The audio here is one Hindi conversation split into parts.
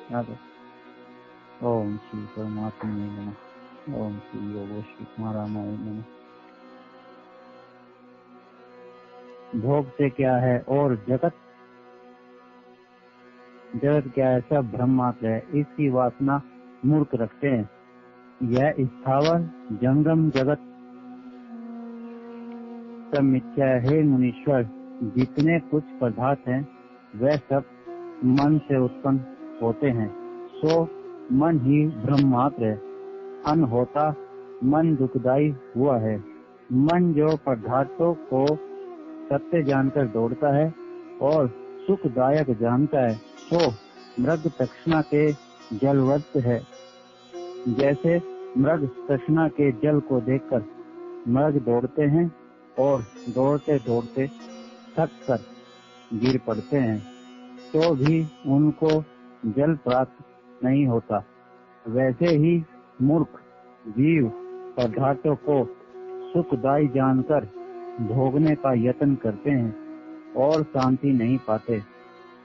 याद। ओम श्री परमात्मा नमः। ओम श्री योगो श्री कुमारामाय नमः। भोग से क्या है और जगत क्या है? सब भ्रम मात्र है। इसकी वासना मूर्ख रखते हैं। यह स्थावर जंगम जगत सब मिथ्या है। हे मुनीश्वर, जितने कुछ पदार्थ हैं वह सब मन से उत्पन्न होते हैं। सो मन ही ब्रह्म मात्र है। अन होता मन दुखदाई हुआ है। मन जो पदार्थों को सत्य जानकर दौड़ता है और सुखदायक जानता है, तो मृग तृष्णा के जलवत है। जैसे मृग तृष्णा के जल को देखकर मृग दौड़ते हैं और दौड़ते दौड़ते थक कर गिर पड़ते हैं, तो भी उनको जल प्राप्त नहीं होता। वैसे ही मूर्ख जीव पदार्थों को सुखदायी जानकर भोगने का यत्न करते हैं और शांति नहीं पाते।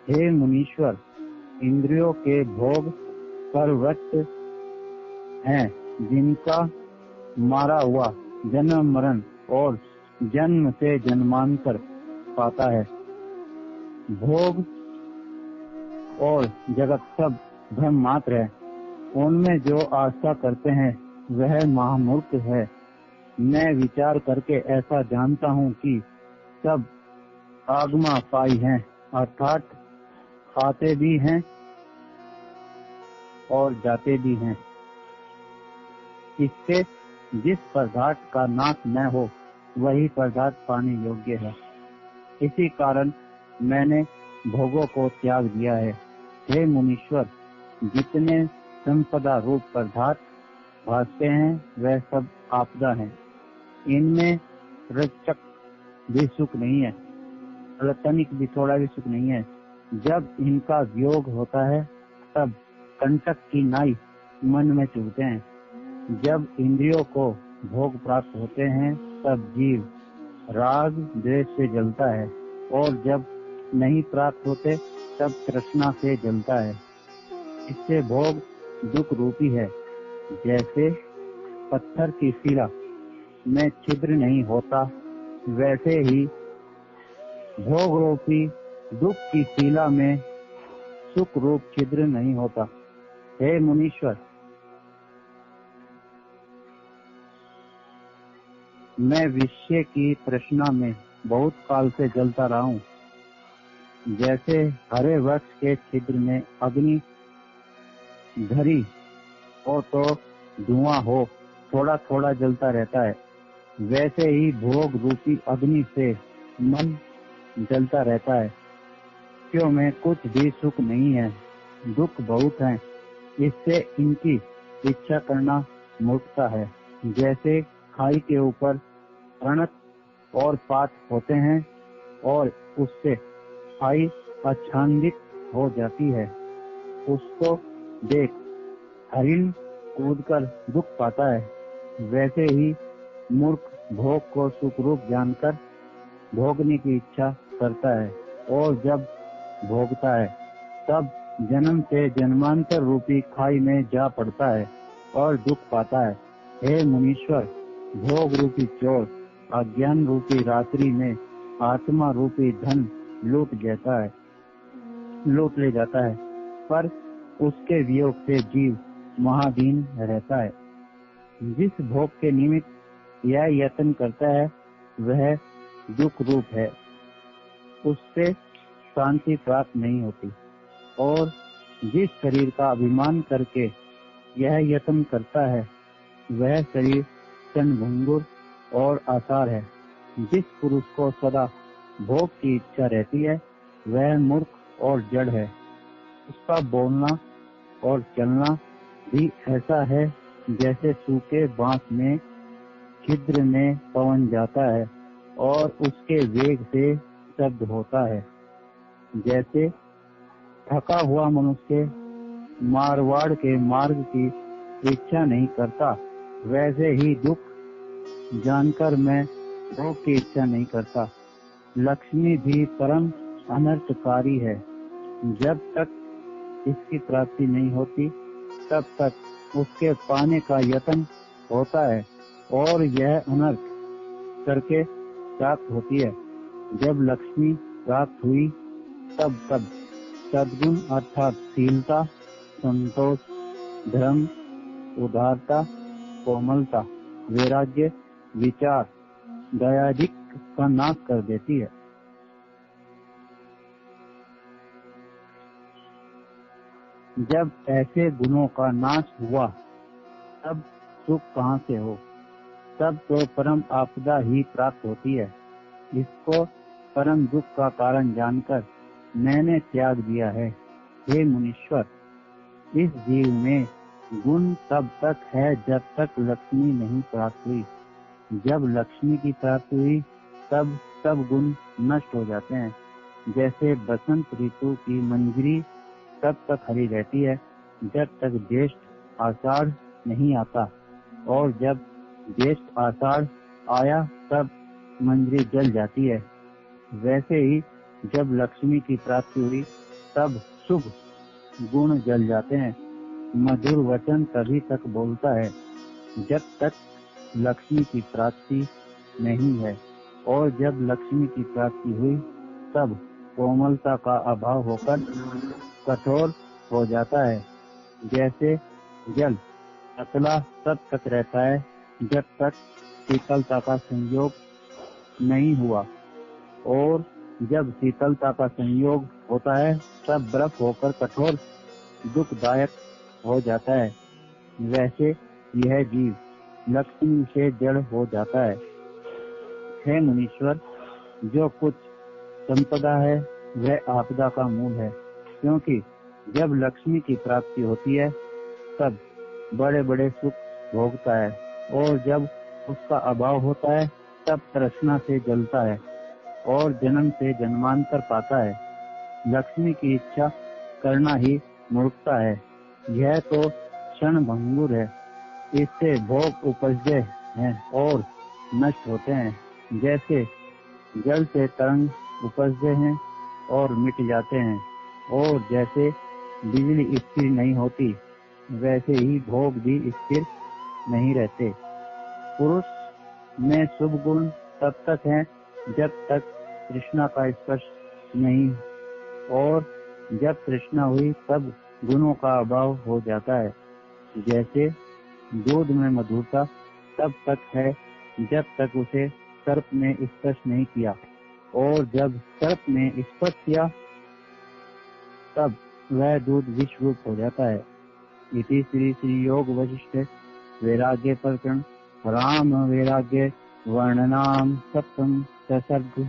हे मुनीश्वर, इंद्रियों के भोग प्रवृत्त हैं, जिनका मारा हुआ जन्म मरण और जन्म से जन्मांतर पाता है। भोग और जगत सब भ्रम मात्र है। उनमें जो आस्था करते हैं वह महामूर्ख है। मैं विचार करके ऐसा जानता हूँ कि सब आगमा पाई हैं, अर्थात आते भी हैं और जाते भी हैं। इससे जिस पदार्थ का नाश न हो वही पदार्थ पाने योग्य है। इसी कारण मैंने भोगों को त्याग दिया है। हे मुनीश्वर, जितने संपदा रूप पदार्थ भासते हैं वह सब आपदा हैं। इनमें रचक भी सुख नहीं है, तनिक भी थोड़ा भी सुख नहीं है। जब इनका वियोग होता है तब कंटक की नाई मन में चुभते हैं। जब इंद्रियों को भोग प्राप्त होते हैं तब जीव राग द्वेष से जलता है, और जब नहीं प्राप्त होते तब तृष्णा से जलता है। इससे भोग दुख रूपी है। जैसे पत्थर की शिला में छिद्र नहीं होता, वैसे ही भोग रूपी दुख की शिला में सुख रूप छिद्र नहीं होता। हे मुनीश्वर, मैं विषय की तृष्णा में बहुत काल से जलता रहा हूँ। जैसे हरे वृक्ष के छिद्र में अग्नि धरी हो तो धुआं हो थोड़ा थोड़ा जलता रहता है, वैसे ही भोग रूपी अग्नि से मन जलता रहता है। क्यों में कुछ भी सुख नहीं है, दुख बहुत है। इससे इनकी इच्छा करना मूर्खता है। जैसे खाई के ऊपर रणक और पात होते हैं और उससे खाई आच्छादित हो जाती है, उसको देख हरिण कूदकर दुख पाता है। वैसे ही मूर्ख भोग को सुख रूप जानकर भोगने की इच्छा करता है, और जब भोगता है तब जन्म से जन्मांतर रूपी खाई में जा पड़ता है और दुख पाता है। हे मुनीश्वर, भोग रूपी चोर अज्ञान रूपी रात्रि में आत्मा रूपी धन लूट ले जाता है, पर उसके वियोग से जीव महादीन रहता है। जिस भोग के निमित्त यह यत्न करता है वह दुख रूप है, उससे शांति प्राप्त नहीं होती। और जिस शरीर का अभिमान करके यह यत्न करता है वह शरीर क्षणभंगुर और आसार है। जिस पुरुष को सदा भोग की इच्छा रहती है वह मूर्ख और जड़ है। उसका बोलना और चलना भी ऐसा है जैसे सूखे बांस में छिद्र में पवन जाता है और उसके वेग से शब्द होता है। जैसे थका हुआ मनुष्य मारवाड़ के मार्ग की इच्छा नहीं करता, वैसे ही दुख जानकर मैं भोग की इच्छा नहीं करता। लक्ष्मी भी परम अनर्थकारी है। जब तक इसकी प्राप्ति नहीं होती तब तक उसके पाने का यत्न होता है और यह अनर्थ करके प्राप्त होती है। जब लक्ष्मी प्राप्त हुई तब सद्गुण अर्थात शीलता, संतोष, धर्म, उदारता, कोमलता, वैराग्य, विचार, दयादि का नाश कर देती है। जब ऐसे गुणों का नाश हुआ तब सुख कहाँ से हो? तब तो परम आपदा ही प्राप्त होती है। इसको परम दुख का कारण जानकर मैंने त्याग दिया है। हे मुनीश्वर, इस जीव में गुण तब तक है जब तक लक्ष्मी नहीं प्राप्त हुई। जब लक्ष्मी की प्राप्ति हुई तब सब गुण नष्ट हो जाते हैं। जैसे बसंत ऋतु की मंजरी तब तक हरी रहती है जब तक ज्येष्ठ आषाढ़ नहीं आता, और जब ज्येष्ठ आषाढ़ आया तब मंजरी जल जाती है। वैसे ही जब लक्ष्मी की प्राप्ति हुई तब शुभ गुण जल जाते हैं। मधुर वचन तभी तक बोलता है जब तक लक्ष्मी की प्राप्ति नहीं है, और जब लक्ष्मी की प्राप्ति हुई तब कोमलता का अभाव होकर कठोर हो जाता है। जैसे जल पतला तब तक रहता है जब तक शीतलता का संयोग नहीं हुआ, और जब शीतलता का संयोग होता है तब बर्फ होकर कठोर दुखदायक हो जाता है। वैसे यह जीव लक्ष्मी से जड़ हो जाता है। हे मुनीश्वर, जो कुछ संपदा है वह आपदा का मूल है, क्योंकि जब लक्ष्मी की प्राप्ति होती है तब बड़े बड़े सुख भोगता है, और जब उसका अभाव होता है तब तृष्णा से जलता है और जन्म से जन्मांतर पाता है। लक्ष्मी की इच्छा करना ही मूर्खता है। यह तो क्षण भंगुर है। इससे भोग उपजते हैं और नष्ट होते हैं। जैसे जल से तरंग उपजते हैं और मिट जाते हैं, और जैसे बिजली स्थिर नहीं होती वैसे ही भोग भी स्थिर नहीं रहते। पुरुष में शुभ गुण तब तक है जब तक तृष्णा का स्पर्श नहीं, और जब तृष्णा हुई तब गुणों का अभाव हो जाता है। जैसे दूध में मधुरता तब तक है जब तक उसे सर्प ने स्पर्श नहीं किया, और जब सर्प ने स्पर्श किया तब वह दूध विष रूप हो जाता है। इति श्री योग वशिष्ठ वैराग्य प्रकरण राम वैराग्य वर्णनाम सप्तम सर्ग।